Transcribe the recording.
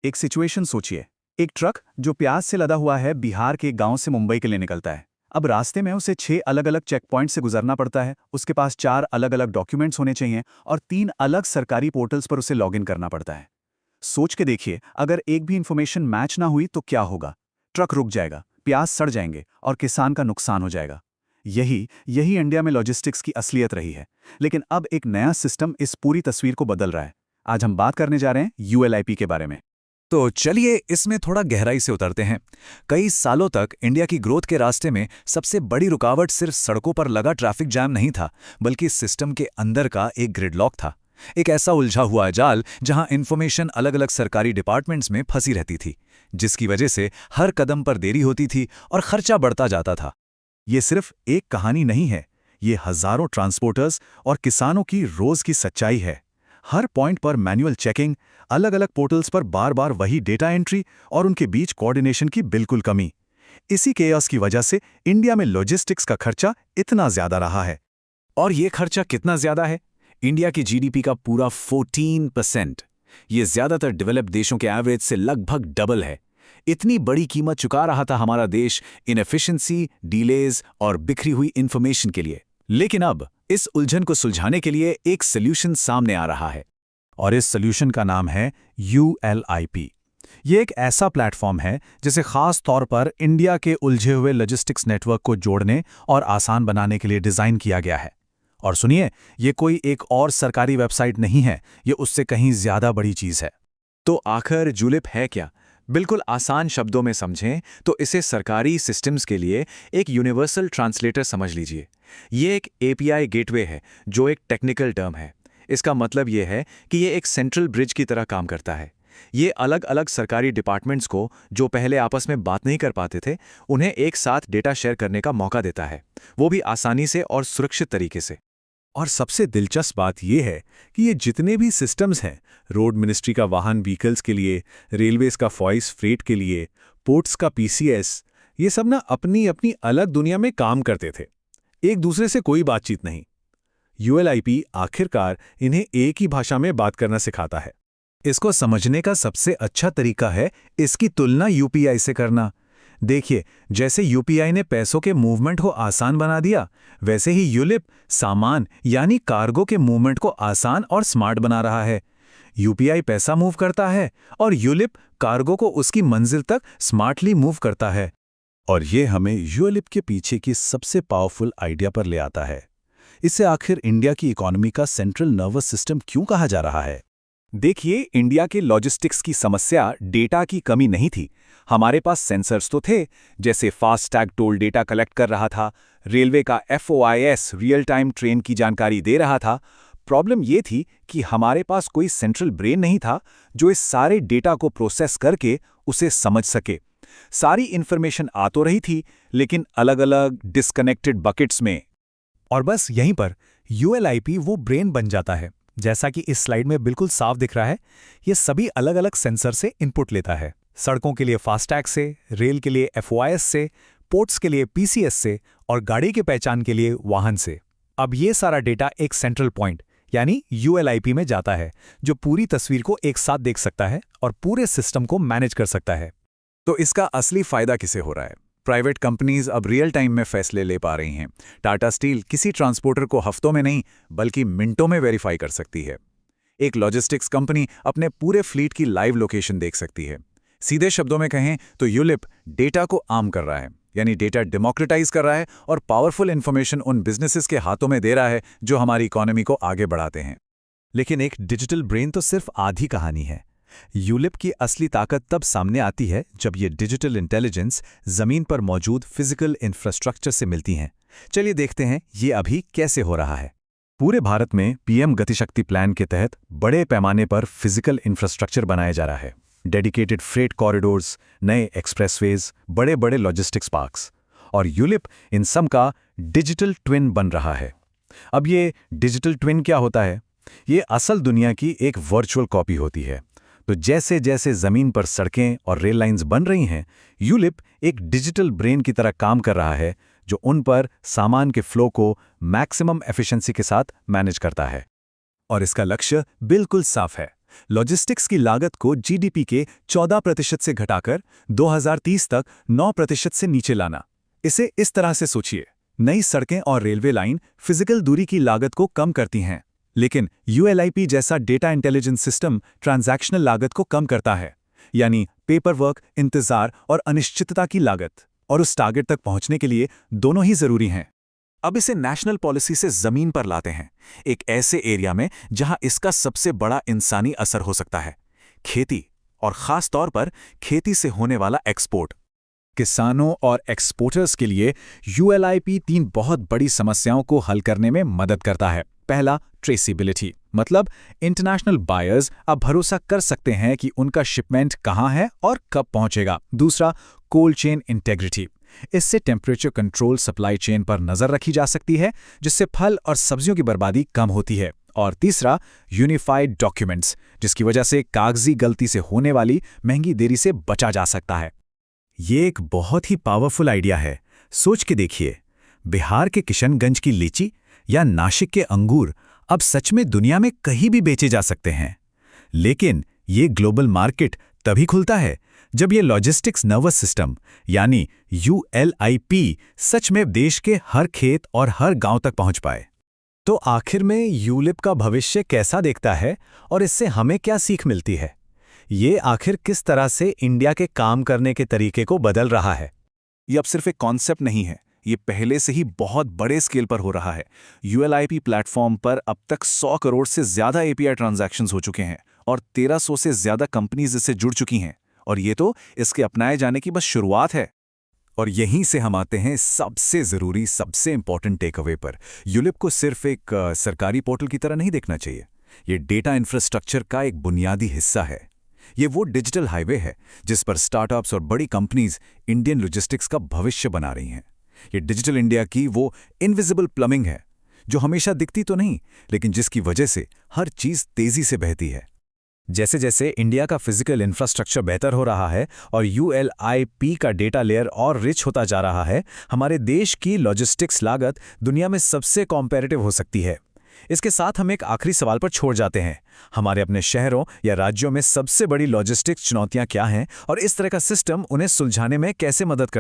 एक सिचुएशन सोचिए। एक ट्रक जो प्याज से लदा हुआ है बिहार के एक गांव से मुंबई के लिए निकलता है। अब रास्ते में उसे 6 अलग-अलग चेक पॉइंट से गुजरना पड़ता है। उसके पास 4 अलग-अलग डॉक्यूमेंट्स होने चाहिए और 3 अलग सरकारी पोर्टल्स पर उसे लॉगिन करना पड़ता है। सोच के देखिए, अगर एक भी इंफॉर्मेशन मैच ना हुई तो क्या होगा? ट्रक रुक जाएगा, प्याज सड़ जाएंगे और किसान का नुकसान हो जाएगा। यही यही इंडिया में लॉजिस्टिक्स की असलियत रही है। लेकिन अब एक नया सिस्टम इस पूरी तस्वीर को बदल रहा है। आज हम बात करने जा रहे हैं यूएलआईपी के बारे में। तो चलिए इसमें थोड़ा गहराई से उतरते हैं। कई सालों तक इंडिया की ग्रोथ के रास्ते में सबसे बड़ी रुकावट सिर्फ सड़कों पर लगा ट्रैफिक जैम नहीं था, बल्कि सिस्टम के अंदर का एक ग्रिडलॉक था। एक ऐसा उलझा हुआ जाल जहां इंफॉर्मेशन अलग अलग सरकारी डिपार्टमेंट्स में फंसी रहती थी, जिसकी वजह से हर कदम पर देरी होती थी और खर्चा बढ़ता जाता था। ये सिर्फ एक कहानी नहीं है, ये हजारों ट्रांसपोर्टर्स और किसानों की रोज की सच्चाई है। हर पॉइंट पर मैनुअल चेकिंग, अलग अलग पोर्टल्स पर बार बार वही डेटा एंट्री और उनके बीच कोऑर्डिनेशन की बिल्कुल कमी। इसी केओस की वजह से इंडिया में लॉजिस्टिक्स का खर्चा इतना ज्यादा रहा है। और ये खर्चा कितना ज्यादा है? इंडिया की जीडीपी का पूरा 14%। ये ज्यादातर डेवलप्ड देशों के एवरेज से लगभग डबल है। इतनी बड़ी कीमत चुका रहा था हमारा देश इनएफिशिएंसी, डिलेज और बिखरी हुई इंफॉर्मेशन के लिए। लेकिन अब इस उलझन को सुलझाने के लिए एक सॉल्यूशन सामने आ रहा है। और इस सॉल्यूशन का नाम है यूएलआईपी। ये एक ऐसा प्लेटफॉर्म है जिसे खास तौर पर इंडिया के उलझे हुए लॉजिस्टिक्स नेटवर्क को जोड़ने और आसान बनाने के लिए डिज़ाइन किया गया है। और सुनिए, ये कोई एक और सरकारी वेबसाइट नहीं है, ये उससे कहीं ज़्यादा बड़ी चीज़ है। तो आखिर यूलिप है क्या? बिल्कुल आसान शब्दों में समझें तो इसे सरकारी सिस्टम्स के लिए एक यूनिवर्सल ट्रांसलेटर समझ लीजिए। ये एक एपीआई गेटवे है, जो एक टेक्निकल टर्म है। इसका मतलब ये है कि ये एक सेंट्रल ब्रिज की तरह काम करता है। ये अलग अलग सरकारी डिपार्टमेंट्स को, जो पहले आपस में बात नहीं कर पाते थे, उन्हें एक साथ डेटा शेयर करने का मौका देता है, वो भी आसानी से और सुरक्षित तरीके से। और सबसे दिलचस्प बात यह है कि ये जितने भी सिस्टम्स हैं, रोड मिनिस्ट्री का वाहन व्हीकल्स के लिए, रेलवेज का फॉइस फ्रेट के लिए, पोर्ट्स का पीसीएस, ये सब ना अपनी अपनी अलग दुनिया में काम करते थे। एक दूसरे से कोई बातचीत नहीं। यूएलआईपी आखिरकार इन्हें एक ही भाषा में बात करना सिखाता है। इसको समझने का सबसे अच्छा तरीका है इसकी तुलना यूपीआई से करना। देखिए, जैसे यूपीआई ने पैसों के मूवमेंट को आसान बना दिया, वैसे ही यूलिप सामान यानी कार्गो के मूवमेंट को आसान और स्मार्ट बना रहा है। यूपीआई पैसा मूव करता है और यूलिप कार्गो को उसकी मंजिल तक स्मार्टली मूव करता है। और ये हमें यूलिप के पीछे की सबसे पावरफुल आइडिया पर ले आता है। इसे आखिर इंडिया की इकोनॉमी का सेंट्रल नर्वस सिस्टम क्यों कहा जा रहा है? देखिए, इंडिया के लॉजिस्टिक्स की समस्या डेटा की कमी नहीं थी। हमारे पास सेंसर्स तो थे, जैसे फास्टैग टोल डेटा कलेक्ट कर रहा था, रेलवे का एफओआईएस रियल टाइम ट्रेन की जानकारी दे रहा था। प्रॉब्लम ये थी कि हमारे पास कोई सेंट्रल ब्रेन नहीं था जो इस सारे डेटा को प्रोसेस करके उसे समझ सके। सारी इन्फॉर्मेशन आ तो रही थी, लेकिन अलग-अलग डिस्कनेक्टेड बकेट्स में। और बस यहीं पर यूएलआईपी वो ब्रेन बन जाता है। जैसा कि इस स्लाइड में बिल्कुल साफ दिख रहा है, ये सभी अलग अलग सेंसर से इनपुट लेता है। सड़कों के लिए फास्टैग से, रेल के लिए एफओआईएस से, पोर्ट्स के लिए पीसीएस से और गाड़ी की पहचान के लिए वाहन से। अब ये सारा डेटा एक सेंट्रल पॉइंट यानी यूएलआईपी में जाता है, जो पूरी तस्वीर को एक साथ देख सकता है और पूरे सिस्टम को मैनेज कर सकता है। तो इसका असली फायदा किसे हो रहा है? प्राइवेट कंपनीज अब रियल टाइम में फैसले ले पा रही हैं। टाटा स्टील किसी ट्रांसपोर्टर को हफ्तों में नहीं, बल्कि मिनटों में वेरीफाई कर सकती है। एक लॉजिस्टिक्स कंपनी अपने पूरे फ्लीट की लाइव लोकेशन देख सकती है। सीधे शब्दों में कहें तो यूलिप डेटा को आम कर रहा है, यानी डेटा डेमोक्रेटाइज कर रहा है और पावरफुल इंफॉर्मेशन उन बिजनेसेस के हाथों में दे रहा है जो हमारी इकोनॉमी को आगे बढ़ाते हैं। लेकिन एक डिजिटल ब्रेन तो सिर्फ आधी कहानी है। यूलिप की असली ताकत तब सामने आती है जब ये डिजिटल इंटेलिजेंस जमीन पर मौजूद फिजिकल इंफ्रास्ट्रक्चर से मिलती हैं। चलिए देखते हैं ये अभी कैसे हो रहा है। पूरे भारत में पीएम गतिशक्ति प्लान के तहत बड़े पैमाने पर फिजिकल इंफ्रास्ट्रक्चर बनाया जा रहा है। डेडिकेटेड फ्रेट कॉरिडोर्स, नए एक्सप्रेसवेज, बड़े बड़े लॉजिस्टिक्स पार्क्स। और यूलिप इन सब का डिजिटल ट्विन बन रहा है। अब ये डिजिटल ट्विन क्या होता है? ये असल दुनिया की एक वर्चुअल कॉपी होती है। तो जैसे जैसे जमीन पर सड़कें और रेल लाइंस बन रही हैं, यूलिप एक डिजिटल ब्रेन की तरह काम कर रहा है, जो उन पर सामान के फ्लो को मैक्सिमम एफिशिएंसी के साथ मैनेज करता है। और इसका लक्ष्य बिल्कुल साफ है, लॉजिस्टिक्स की लागत को जीडीपी के 14% से घटाकर 2030 तक 9% से नीचे लाना। इसे इस तरह से सोचिए, नई सड़कें और रेलवे लाइन फिजिकल दूरी की लागत को कम करती हैं, लेकिन यूएलआईपी जैसा डेटा इंटेलिजेंस सिस्टम ट्रांजैक्शनल लागत को कम करता है, यानी पेपर वर्क, इंतजार और अनिश्चितता की लागत। और उस टारगेट तक पहुंचने के लिए दोनों ही जरूरी हैं। अब इसे नेशनल पॉलिसी से जमीन पर लाते हैं, एक ऐसे एरिया में जहां इसका सबसे बड़ा इंसानी असर हो सकता है, खेती, और खास तौर पर खेती से होने वाला एक्सपोर्ट। किसानों और एक्सपोर्टर्स के लिए यूएलआईपी 3 बहुत बड़ी समस्याओं को हल करने में मदद करता है। पहला, ट्रेसिबिलिटी, मतलब इंटरनेशनल बायर्स अब भरोसा कर सकते हैं कि उनका शिपमेंट कहां है और कब पहुंचेगा। दूसरा, कोल्ड चेन इंटेग्रिटी, इससे टेम्परेचर कंट्रोल सप्लाई चेन पर नजर रखी जा सकती है, जिससे फल और सब्जियों की बर्बादी कम होती है। और तीसरा, यूनिफाइड डॉक्यूमेंट्स, जिसकी वजह से कागजी गलती से होने वाली महंगी देरी से बचा जा सकता है। ये एक बहुत ही पावरफुल आइडिया है। सोच के देखिए, बिहार के किशनगंज की लीची या नासिक के अंगूर अब सच में दुनिया में कहीं भी बेचे जा सकते हैं। लेकिन ये ग्लोबल मार्केट तभी खुलता है जब ये लॉजिस्टिक्स नर्वस सिस्टम यानी यूएलआईपी सच में देश के हर खेत और हर गांव तक पहुंच पाए। तो आखिर में यूलिप का भविष्य कैसा दिखता है और इससे हमें क्या सीख मिलती है? ये आखिर किस तरह से इंडिया के काम करने के तरीके को बदल रहा है? ये अब सिर्फ एक कॉन्सेप्ट नहीं है, ये पहले से ही बहुत बड़े स्केल पर हो रहा है। यूएलआईपी प्लेटफॉर्म पर अब तक 100 करोड़ से ज्यादा एपीआई ट्रांजैक्शंस हो चुके हैं और 1300 से ज्यादा कंपनीज इससे जुड़ चुकी हैं। और ये तो इसके अपनाए जाने की बस शुरुआत है। और यहीं से हम आते हैं सबसे ज़रूरी, सबसे इंपॉर्टेंट टेक अवे पर। यूलिप को सिर्फ एक सरकारी पोर्टल की तरह नहीं देखना चाहिए। ये डेटा इंफ्रास्ट्रक्चर का एक बुनियादी हिस्सा है। ये वो डिजिटल हाईवे है जिस पर स्टार्टअप्स और बड़ी कंपनीज इंडियन लॉजिस्टिक्स का भविष्य बना रही हैं। ये डिजिटल इंडिया की वो इनविजिबल प्लमिंग है जो हमेशा दिखती तो नहीं, लेकिन जिसकी वजह से हर चीज़ तेज़ी से बहती है। जैसे जैसे इंडिया का फिजिकल इंफ्रास्ट्रक्चर बेहतर हो रहा है और यूएलआईपी का डेटा लेयर और रिच होता जा रहा है, हमारे देश की लॉजिस्टिक्स लागत दुनिया में सबसे कॉम्पेरेटिव हो सकती है। इसके साथ हम एक आखिरी सवाल पर छोड़ जाते हैं। हमारे अपने शहरों या राज्यों में सबसे बड़ी लॉजिस्टिक्स चुनौतियां क्या हैं और इस तरह का सिस्टम उन्हें सुलझाने में कैसे मदद कर